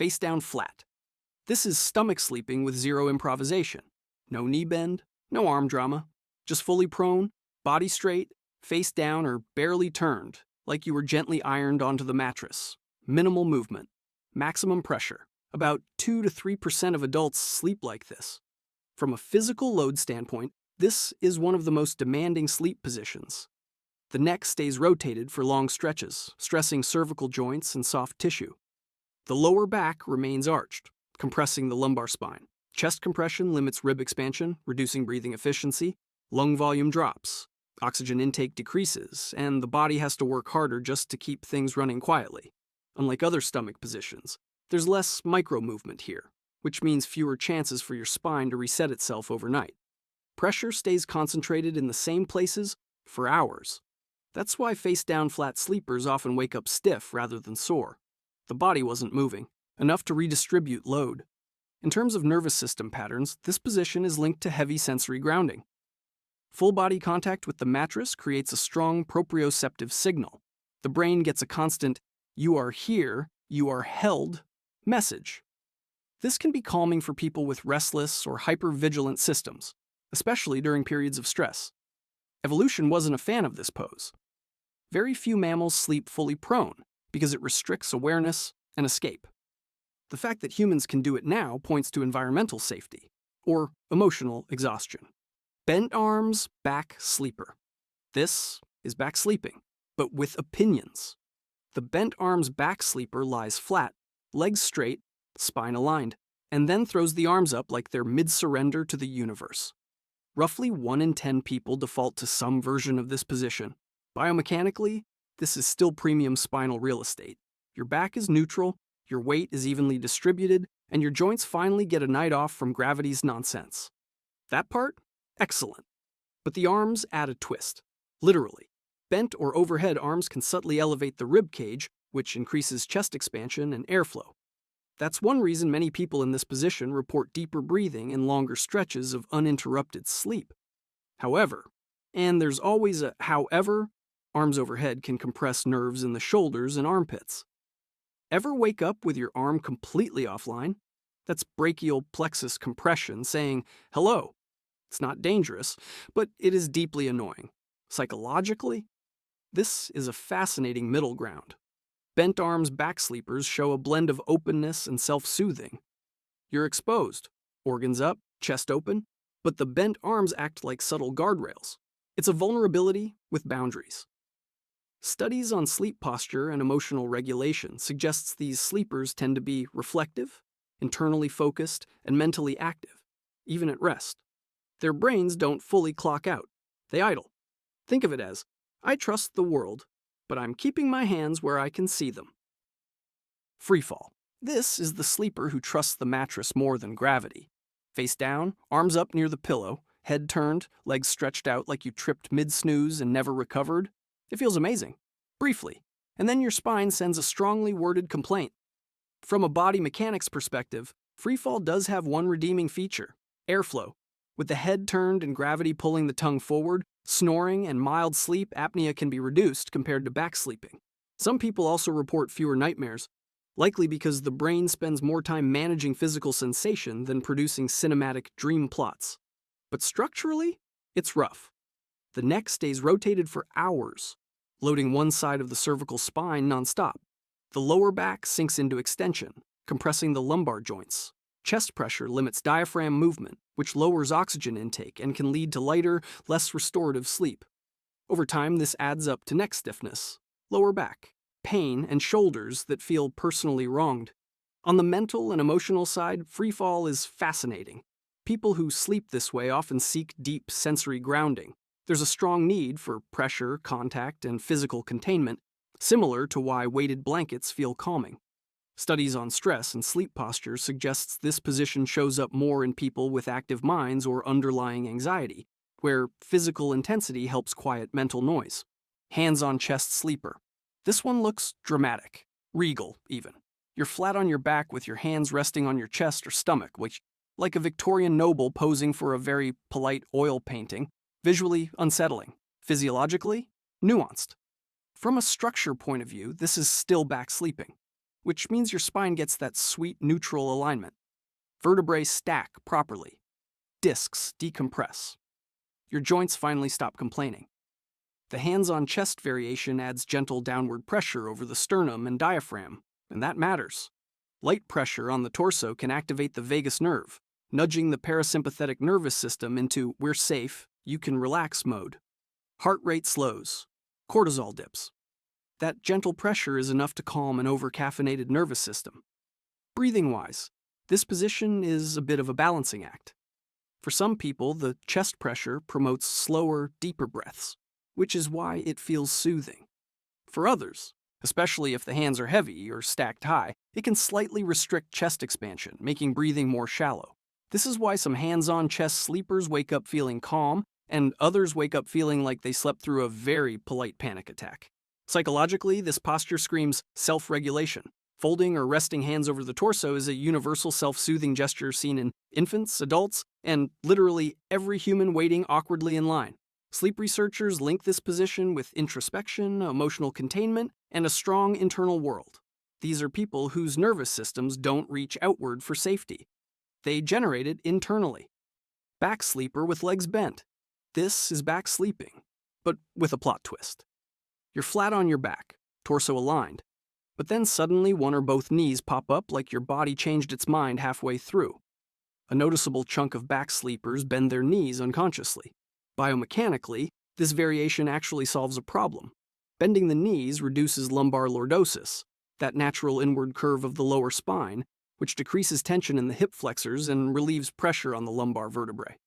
face down flat. This is stomach sleeping with zero improvisation. No knee bend, no arm drama, just fully prone, body straight, face down or barely turned, like you were gently ironed onto the mattress. Minimal movement, maximum pressure. About 2 to 3% of adults sleep like this. From a physical load standpoint, this is one of the most demanding sleep positions. The neck stays rotated for long stretches, stressing cervical joints and soft tissue. The lower back remains arched, compressing the lumbar spine. Chest compression limits rib expansion, reducing breathing efficiency. Lung volume drops. Oxygen intake decreases, and the body has to work harder just to keep things running quietly. Unlike other stomach positions, there's less micro-movement here, which means fewer chances for your spine to reset itself overnight. Pressure stays concentrated in the same places for hours. That's why face-down flat sleepers often wake up stiff rather than sore. The body wasn't moving, enough to redistribute load. In terms of nervous system patterns, this position is linked to heavy sensory grounding. Full body contact with the mattress creates a strong proprioceptive signal. The brain gets a constant, "you are here, you are held" message. This can be calming for people with restless or hypervigilant systems, especially during periods of stress. Evolution wasn't a fan of this pose. Very few mammals sleep fully prone because it restricts awareness and escape. The fact that humans can do it now points to environmental safety, or emotional exhaustion. Bent arms, back sleeper. This is back sleeping, but with opinions. The bent arms back sleeper lies flat, legs straight, spine aligned, and then throws the arms up like they're mid-surrender to the universe. Roughly 1 in 10 people default to some version of this position. Biomechanically, this is still premium spinal real estate. Your back is neutral, your weight is evenly distributed, and your joints finally get a night off from gravity's nonsense. That part? Excellent. But the arms add a twist. Literally. Bent or overhead arms can subtly elevate the rib cage, which increases chest expansion and airflow. That's one reason many people in this position report deeper breathing and longer stretches of uninterrupted sleep. However, and there's always a however, arms overhead can compress nerves in the shoulders and armpits. Ever wake up with your arm completely offline? That's brachial plexus compression saying, hello. It's not dangerous, but it is deeply annoying. Psychologically, this is a fascinating middle ground. Bent arms back sleepers show a blend of openness and self-soothing. You're exposed, organs up, chest open, but the bent arms act like subtle guardrails. It's a vulnerability with boundaries. Studies on sleep posture and emotional regulation suggests these sleepers tend to be reflective, internally focused, and mentally active, even at rest. Their brains don't fully clock out. They idle. Think of it as, I trust the world, but I'm keeping my hands where I can see them. Freefall. This is the sleeper who trusts the mattress more than gravity. Face down, arms up near the pillow, head turned, legs stretched out like you tripped mid-snooze and never recovered. It feels amazing. Briefly. And then your spine sends a strongly worded complaint. From a body mechanics perspective, Freefall does have one redeeming feature: airflow. With the head turned and gravity pulling the tongue forward, snoring and mild sleep apnea can be reduced compared to back sleeping. Some people also report fewer nightmares, likely because the brain spends more time managing physical sensation than producing cinematic dream plots. But structurally, it's rough. The neck stays rotated for hours, loading one side of the cervical spine nonstop. The lower back sinks into extension, compressing the lumbar joints. Chest pressure limits diaphragm movement, which lowers oxygen intake and can lead to lighter, less restorative sleep. Over time, this adds up to neck stiffness, lower back, pain, and shoulders that feel personally wronged. On the mental and emotional side, Freefall is fascinating. People who sleep this way often seek deep sensory grounding. There's a strong need for pressure, contact, and physical containment, similar to why weighted blankets feel calming. Studies on stress and sleep posture suggests this position shows up more in people with active minds or underlying anxiety, where physical intensity helps quiet mental noise. Hands-on chest sleeper. This one looks dramatic, regal even. You're flat on your back with your hands resting on your chest or stomach, which, like a Victorian noble posing for a very polite oil painting, visually unsettling, physiologically nuanced. From a structure point of view, this is still back sleeping. which means your spine gets that sweet neutral alignment. Vertebrae stack properly. Discs decompress. Your joints finally stop complaining. The hands-on chest variation adds gentle downward pressure over the sternum and diaphragm, and that matters. Light pressure on the torso can activate the vagus nerve, nudging the parasympathetic nervous system into "we're safe, you can relax" mode. Heart rate slows. Cortisol dips. That gentle pressure is enough to calm an over-caffeinated nervous system. Breathing-wise, this position is a bit of a balancing act. For some people, the chest pressure promotes slower, deeper breaths, which is why it feels soothing. For others, especially if the hands are heavy or stacked high, it can slightly restrict chest expansion, making breathing more shallow. This is why some hands-on chest sleepers wake up feeling calm, and others wake up feeling like they slept through a very polite panic attack. Psychologically, this posture screams self-regulation. Folding or resting hands over the torso is a universal self-soothing gesture seen in infants, adults, and literally every human waiting awkwardly in line. Sleep researchers link this position with introspection, emotional containment, and a strong internal world. These are people whose nervous systems don't reach outward for safety. They generate it internally. Back sleeper with legs bent. This is back sleeping, but with a plot twist. You're flat on your back, torso aligned, but then suddenly one or both knees pop up like your body changed its mind halfway through. A noticeable chunk of back sleepers bend their knees unconsciously. Biomechanically, this variation actually solves a problem. Bending the knees reduces lumbar lordosis, that natural inward curve of the lower spine, which decreases tension in the hip flexors and relieves pressure on the lumbar vertebrae.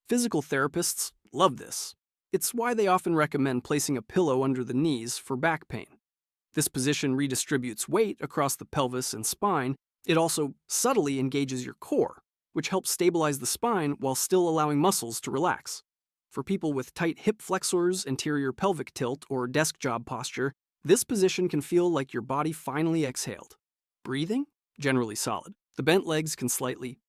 Physical therapists love this. It's why they often recommend placing a pillow under the knees for back pain. This position redistributes weight across the pelvis and spine. It also subtly engages your core, which helps stabilize the spine while still allowing muscles to relax. For people with tight hip flexors, anterior pelvic tilt, or desk job posture, this position can feel like your body finally exhaled. Breathing? Generally solid. The bent legs can slightly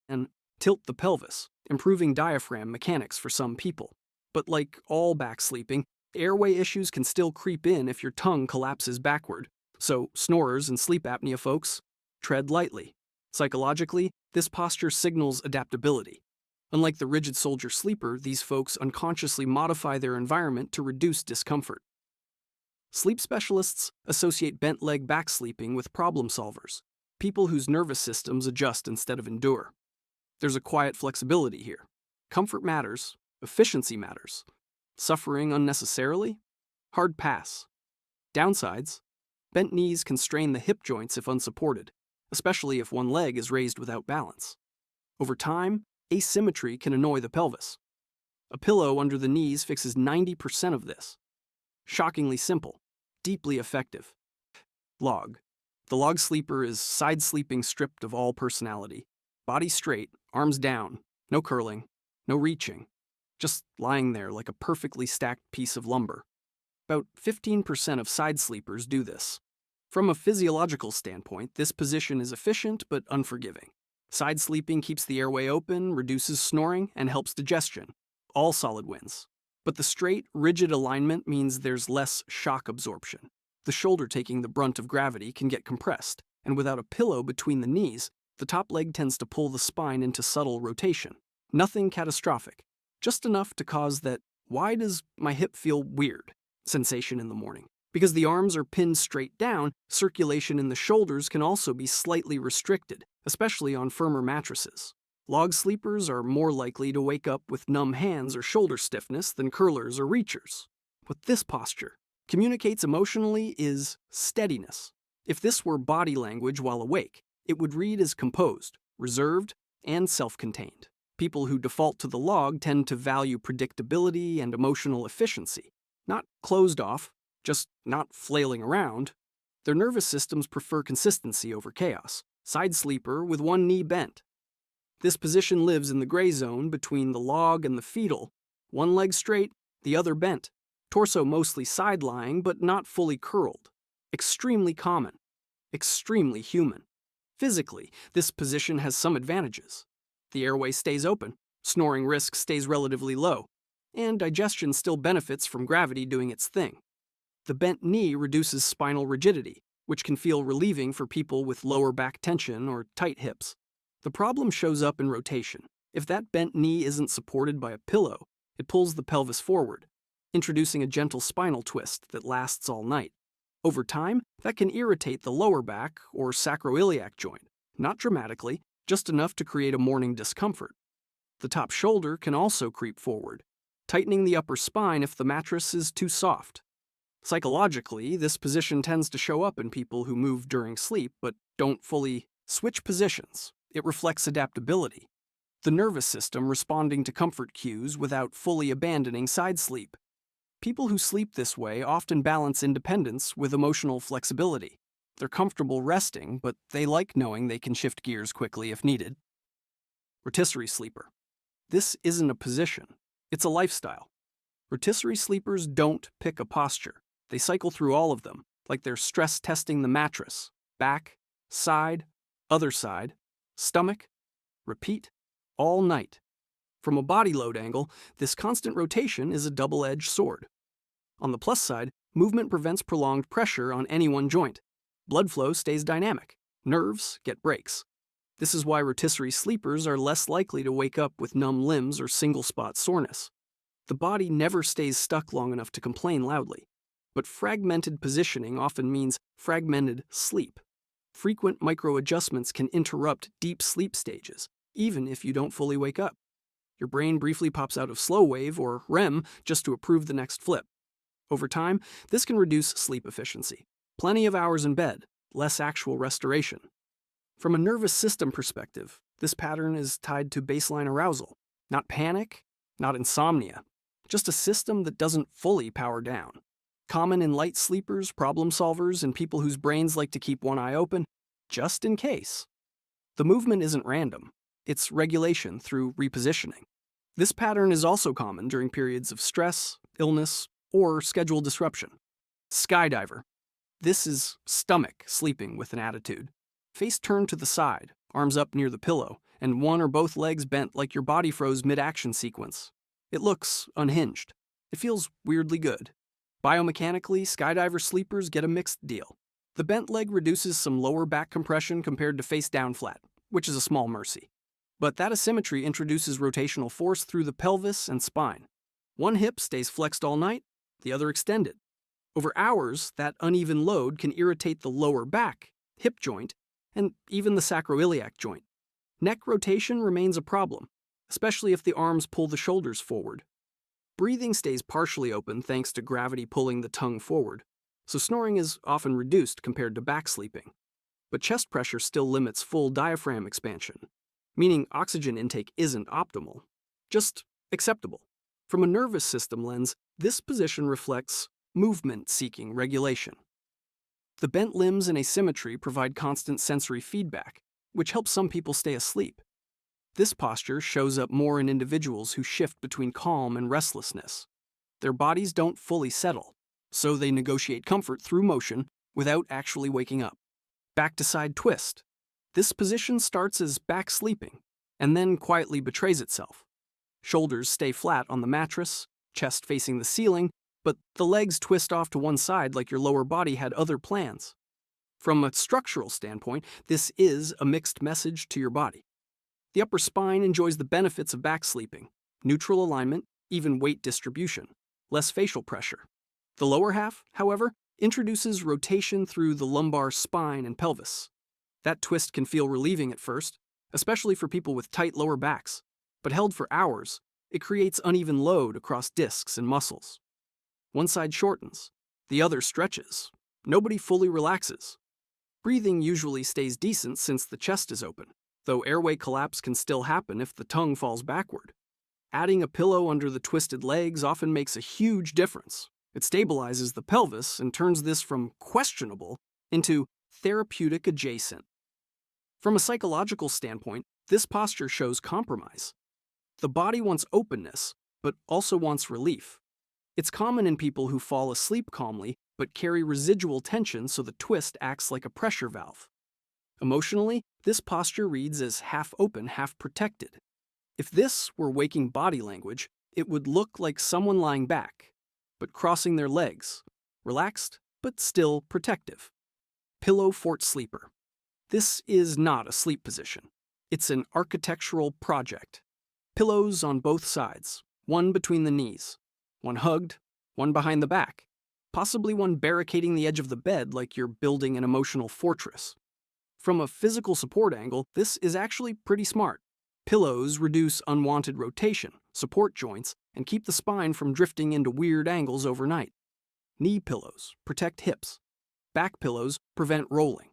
tilt the pelvis, improving diaphragm mechanics for some people. But like all back sleeping, airway issues can still creep in if your tongue collapses backward. So snorers and sleep apnea folks, tread lightly. Psychologically, this posture signals adaptability. Unlike the rigid soldier sleeper, these folks unconsciously modify their environment to reduce discomfort. Sleep specialists associate bent leg back sleeping with problem solvers, people whose nervous systems adjust instead of endure. There's a quiet flexibility here. Comfort matters, efficiency matters. Suffering unnecessarily? Hard pass. Downsides? Bent knees can strain the hip joints if unsupported, especially if one leg is raised without balance. Over time, asymmetry can annoy the pelvis. A pillow under the knees fixes 90% of this. Shockingly simple, deeply effective. Log. The log sleeper is side sleeping stripped of all personality. Body straight, arms down, no curling, no reaching. Just lying there like a perfectly stacked piece of lumber. About 15% of side sleepers do this. From a physiological standpoint, this position is efficient but unforgiving. Side sleeping keeps the airway open, reduces snoring, and helps digestion. All solid wins. But the straight, rigid alignment means there's less shock absorption. The shoulder taking the brunt of gravity can get compressed, and without a pillow between the knees, the top leg tends to pull the spine into subtle rotation. Nothing catastrophic, just enough to cause that "why does my hip feel weird" sensation in the morning. Because the arms are pinned straight down, circulation in the shoulders can also be slightly restricted, especially on firmer mattresses. Log sleepers are more likely to wake up with numb hands or shoulder stiffness than curlers or reachers. What this posture communicates emotionally is steadiness. If this were body language while awake, it would read as composed, reserved, and self-contained. People who default to the log tend to value predictability and emotional efficiency, not closed off, just not flailing around. Their nervous systems prefer consistency over chaos. Side sleeper with one knee bent. This position lives in the gray zone between the log and the fetal, one leg straight, the other bent, torso mostly side-lying but not fully curled. Extremely common. Extremely human. Physically, this position has some advantages. The airway stays open, snoring risk stays relatively low, and digestion still benefits from gravity doing its thing. The bent knee reduces spinal rigidity, which can feel relieving for people with lower back tension or tight hips. The problem shows up in rotation. If that bent knee isn't supported by a pillow, it pulls the pelvis forward, introducing a gentle spinal twist that lasts all night. Over time, that can irritate the lower back or sacroiliac joint, not dramatically, just enough to create a morning discomfort. The top shoulder can also creep forward, tightening the upper spine if the mattress is too soft. Psychologically, this position tends to show up in people who move during sleep but don't fully switch positions. It reflects adaptability, the nervous system responding to comfort cues without fully abandoning side sleep. People who sleep this way often balance independence with emotional flexibility. They're comfortable resting, but they like knowing they can shift gears quickly if needed. Rotisserie Sleeper. This isn't a position, it's a lifestyle. Rotisserie sleepers don't pick a posture. They cycle through all of them, like they're stress testing the mattress. Back, side, other side, stomach, repeat, all night. From a body load angle, this constant rotation is a double-edged sword. On the plus side, movement prevents prolonged pressure on any one joint. Blood flow stays dynamic. Nerves get breaks. This is why rotisserie sleepers are less likely to wake up with numb limbs or single-spot soreness. The body never stays stuck long enough to complain loudly. But fragmented positioning often means fragmented sleep. Frequent micro-adjustments can interrupt deep sleep stages, even if you don't fully wake up. Your brain briefly pops out of slow wave or REM just to approve the next flip. Over time, this can reduce sleep efficiency. Plenty of hours in bed, less actual restoration. From a nervous system perspective, this pattern is tied to baseline arousal. Not panic, not insomnia, just a system that doesn't fully power down. Common in light sleepers, problem solvers, and people whose brains like to keep one eye open, just in case. The movement isn't random. It's regulation through repositioning. This pattern is also common during periods of stress, illness, or schedule disruption. Skydiver. This is stomach sleeping with an attitude. Face turned to the side, arms up near the pillow, and one or both legs bent like your body froze mid-action sequence. It looks unhinged. It feels weirdly good. Biomechanically, Skydiver sleepers get a mixed deal. The bent leg reduces some lower back compression compared to face down flat, which is a small mercy. But that asymmetry introduces rotational force through the pelvis and spine. One hip stays flexed all night, the other extended. Over hours, that uneven load can irritate the lower back, hip joint, and even the sacroiliac joint. Neck rotation remains a problem, especially if the arms pull the shoulders forward. Breathing stays partially open thanks to gravity pulling the tongue forward, so snoring is often reduced compared to back sleeping. But chest pressure still limits full diaphragm expansion, meaning oxygen intake isn't optimal, just acceptable. From a nervous system lens, this position reflects movement-seeking regulation. The bent limbs and asymmetry provide constant sensory feedback, which helps some people stay asleep. This posture shows up more in individuals who shift between calm and restlessness. Their bodies don't fully settle, so they negotiate comfort through motion without actually waking up. Back to side twist. This position starts as back sleeping, and then quietly betrays itself. Shoulders stay flat on the mattress, chest facing the ceiling, but the legs twist off to one side like your lower body had other plans. From a structural standpoint, this is a mixed message to your body. The upper spine enjoys the benefits of back sleeping, neutral alignment, even weight distribution, less facial pressure. The lower half, however, introduces rotation through the lumbar spine and pelvis. That twist can feel relieving at first, especially for people with tight lower backs, but held for hours, it creates uneven load across discs and muscles. One side shortens, the other stretches. Nobody fully relaxes. Breathing usually stays decent since the chest is open, though airway collapse can still happen if the tongue falls backward. Adding a pillow under the twisted legs often makes a huge difference. It stabilizes the pelvis and turns this from questionable into therapeutic adjacent. From a psychological standpoint, this posture shows compromise. The body wants openness, but also wants relief. It's common in people who fall asleep calmly but carry residual tension, so the twist acts like a pressure valve. Emotionally, this posture reads as half open, half protected. If this were waking body language, it would look like someone lying back, but crossing their legs, relaxed but still protective. Pillow Fort Sleeper. This is not a sleep position. It's an architectural project. Pillows on both sides, one between the knees, one hugged, one behind the back, possibly one barricading the edge of the bed like you're building an emotional fortress. From a physical support angle, this is actually pretty smart. Pillows reduce unwanted rotation, support joints, and keep the spine from drifting into weird angles overnight. Knee pillows protect hips. Back pillows prevent rolling.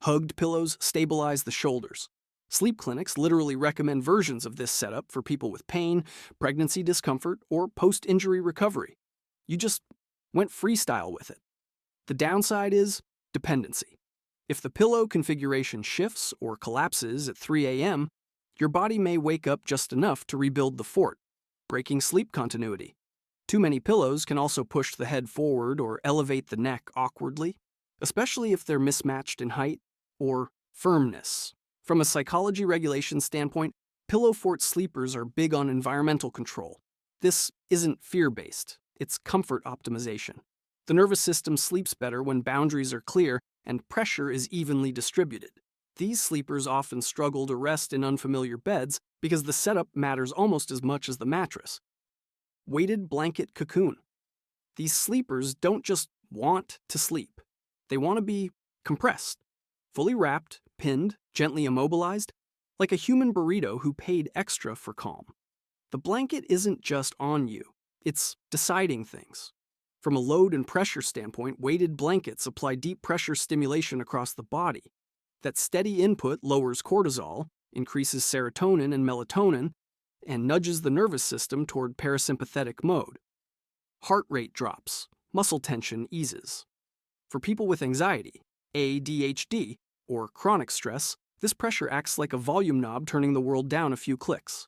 Hugged pillows stabilize the shoulders. Sleep clinics literally recommend versions of this setup for people with pain, pregnancy discomfort, or post-injury recovery. You just went freestyle with it. The downside is dependency. If the pillow configuration shifts or collapses at 3 a.m., your body may wake up just enough to rebuild the fort, breaking sleep continuity. Too many pillows can also push the head forward or elevate the neck awkwardly, especially if they're mismatched in height or firmness. From a psychology regulation standpoint, pillow fort sleepers are big on environmental control. This isn't fear-based, it's comfort optimization. The nervous system sleeps better when boundaries are clear and pressure is evenly distributed. These sleepers often struggle to rest in unfamiliar beds because the setup matters almost as much as the mattress. Weighted blanket cocoon. These sleepers don't just want to sleep. They want to be compressed, fully wrapped, pinned, gently immobilized, like a human burrito who paid extra for calm. The blanket isn't just on you, it's deciding things. From a load and pressure standpoint, weighted blankets apply deep pressure stimulation across the body. That steady input lowers cortisol, increases serotonin and melatonin, and nudges the nervous system toward parasympathetic mode. Heart rate drops, muscle tension eases. For people with anxiety, ADHD, or chronic stress, this pressure acts like a volume knob turning the world down a few clicks.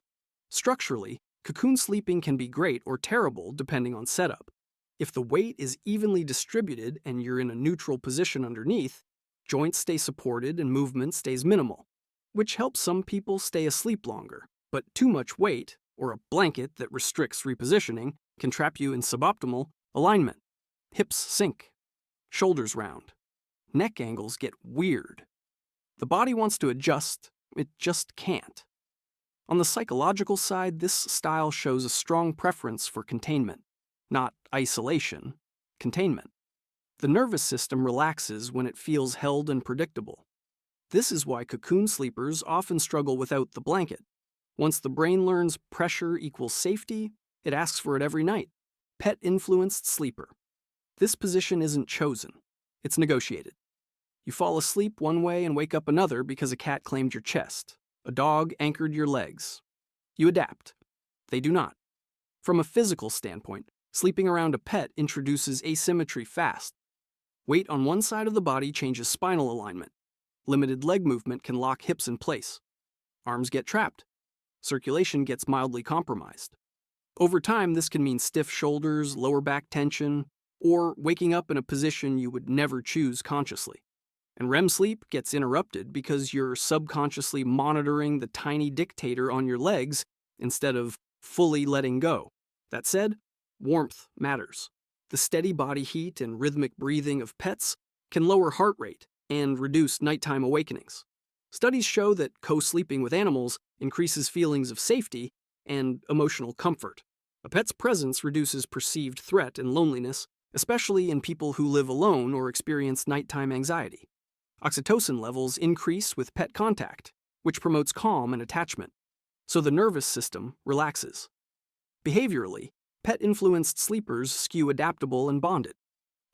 Structurally, cocoon sleeping can be great or terrible depending on setup. If the weight is evenly distributed and you're in a neutral position underneath, joints stay supported and movement stays minimal, which helps some people stay asleep longer. But too much weight, or a blanket that restricts repositioning, can trap you in suboptimal alignment. Hips sink, shoulders round, neck angles get weird. The body wants to adjust, it just can't. On the psychological side, this style shows a strong preference for containment, not isolation, containment. The nervous system relaxes when it feels held and predictable. This is why cocoon sleepers often struggle without the blanket. Once the brain learns pressure equals safety, it asks for it every night. Pet-influenced sleeper. This position isn't chosen, it's negotiated. You fall asleep one way and wake up another because a cat claimed your chest. A dog anchored your legs. You adapt. They do not. From a physical standpoint, sleeping around a pet introduces asymmetry fast. Weight on one side of the body changes spinal alignment. Limited leg movement can lock hips in place. Arms get trapped. Circulation gets mildly compromised. Over time, this can mean stiff shoulders, lower back tension, or waking up in a position you would never choose consciously. And REM sleep gets interrupted because you're subconsciously monitoring the tiny dictator on your legs instead of fully letting go. That said, warmth matters. The steady body heat and rhythmic breathing of pets can lower heart rate and reduce nighttime awakenings. Studies show that co-sleeping with animals increases feelings of safety and emotional comfort. A pet's presence reduces perceived threat and loneliness, especially in people who live alone or experience nighttime anxiety. Oxytocin levels increase with pet contact, which promotes calm and attachment, so the nervous system relaxes. Behaviorally, pet-influenced sleepers skew adaptable and bonded.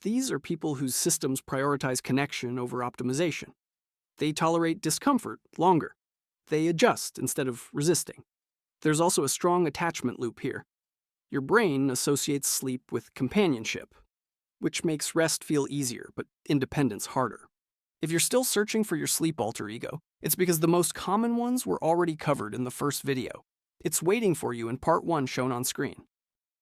These are people whose systems prioritize connection over optimization. They tolerate discomfort longer. They adjust instead of resisting. There's also a strong attachment loop here. Your brain associates sleep with companionship, which makes rest feel easier, but independence harder. If you're still searching for your sleep alter ego, it's because the most common ones were already covered in the first video. It's waiting for you in part 1 shown on screen.